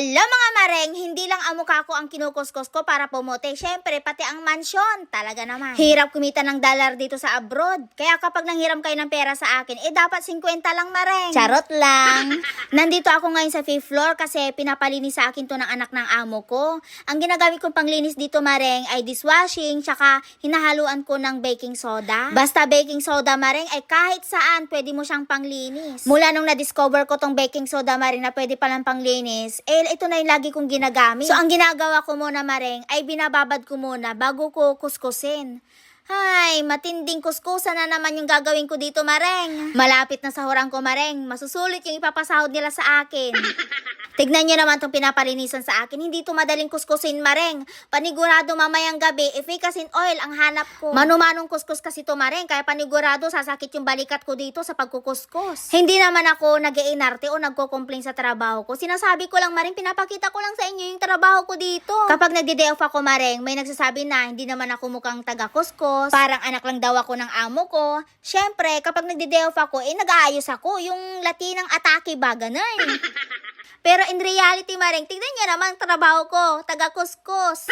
Hello mga mareng, hindi lang ang mukha ko ang kinukuskus ko para pumote. Syempre, pati ang mansyon. Talaga naman. Hirap kumita ng dollar dito sa abroad. Kaya kapag nanghiram kayo ng pera sa akin, dapat 50 lang mareng. Charot lang. Nandito ako ngayon sa 5th floor kasi pinapalinis sa akin to ng anak ng amo ko. Ang ginagamit kong panglinis dito mareng ay dishwashing, tsaka hinahaluan ko ng baking soda. Basta baking soda mareng ay kahit saan pwede mo siyang panglinis. Mula nung na-discover ko tong baking soda mareng na pwede palang panglinis, ito na yung lagi kong ginagamit. So, ang ginagawa ko muna, mareng, ay binababad ko muna bago ko kuskusin. Ay, matinding kuskusan na naman yung gagawin ko dito, mareng. Malapit na sahurang ko, mareng. Masusulit yung ipapasahod nila sa akin. Tignan nyo naman itong pinapalinisan sa akin. Hindi ito madaling kuskusin, mareng. Panigurado mamayang gabi, efficasin oil ang hanap ko. Manumanong kuskus kasi ito, mareng. Kaya panigurado sasakit yung balikat ko dito sa pagkukuskus. Hindi naman ako nag-iinarte o nagko-complain sa trabaho ko. Sinasabi ko lang, mareng, pinapakita ko lang sa inyo yung trabaho ko dito. Kapag nagde-day off ako, mareng, may nagsasabi na hindi naman ako mukhang taga-kuskus. Parang anak lang daw ako ng amo ko. Syempre, kapag nagde-day off ako, nag-aayos ako. Yung latinang atake ba, ganun. Pero in reality, mareng, tignan nyo naman trabaho ko, taga-kuskus.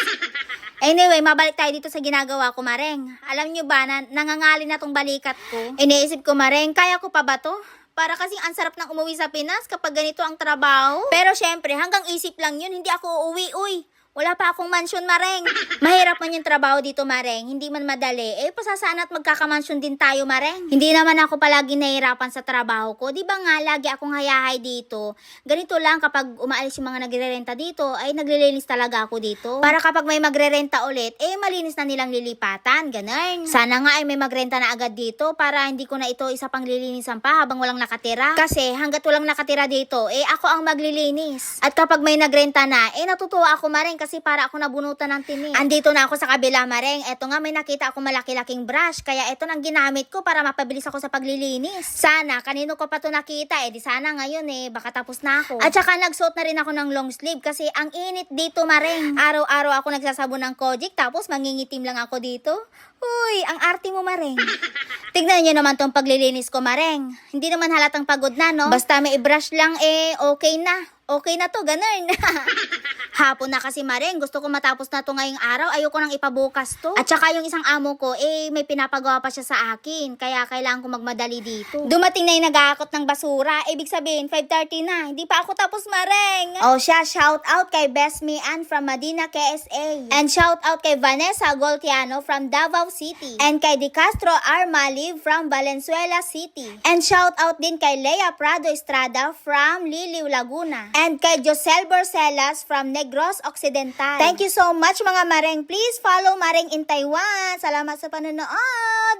Anyway, mabalik tayo dito sa ginagawa ko, mareng. Alam nyo ba, nangangalin na tong balikat ko? Iniisip ko, mareng, kaya ko pa ba to? Para kasing ang sarap ng umuwi sa Pinas kapag ganito ang trabaho. Pero syempre, hanggang isip lang yun, hindi ako uuwi, uy. Wala pa akong mansyon, mareng. Mahirap man yung trabaho dito, mareng. Hindi man madali. Pasasana at magkakamansyon din tayo, mareng. Hindi naman ako palagi nahihirapan sa trabaho ko. Di ba nga, lagi akong hayahay dito. Ganito lang, kapag umaalis yung mga nagre-renta dito, ay naglilinis talaga ako dito. Para kapag may magre-renta ulit, malinis na nilang lilipatan. Ganun. Sana nga ay may magrenta na agad dito para hindi ko na ito isa pang lilinisan pa habang walang nakatira. Kasi hanggat walang nakatira dito, ako ang maglilinis. At kapag may nagrenta na, natutuwa ako, mareng, kasi para ako nabunutan ng tinik. Andito na ako sa kabila, mareng. Eto nga, may nakita ako malaki-laking brush. Kaya eto nang ginamit ko para mapabilis ako sa paglilinis. Sana, kanino ko pa to nakita? Di sana ngayon baka tapos na ako. At saka nagsuot na rin ako ng long sleeve kasi ang init dito, mareng. Araw-araw ako nagsasabon ng Kojic tapos mangingitim lang ako dito. Uy, ang arte mo, mareng. Tignan nyo naman tong paglilinis ko, mareng. Hindi naman halatang pagod na, no? Basta may brush lang, okay na. Okay na to, ganun. Hapon na kasi, mareng. Gusto ko matapos na to ngayong araw. Ayoko nang ipabukas to. At saka yung isang amo ko, may pinapagawa pa siya sa akin. Kaya kailangan ko magmadali dito. Dumating na yung nag-aakot ng basura. Ibig sabihin, 5:30 na. Hindi pa ako tapos, mareng. Siya, shout out kay Best Me Ann from Medina, KSA. And shout out kay Vanessa Goltiano from Davao City. And kay Di Castro R. Maliv from Valenzuela City. And shout out din kay Lea Prado Estrada from Liliw, Laguna. And kay Josel Borcelas from Negros Occidental. Thank you so much, mga mareng. Please follow Mareng in Taiwan. Salamat sa panonood.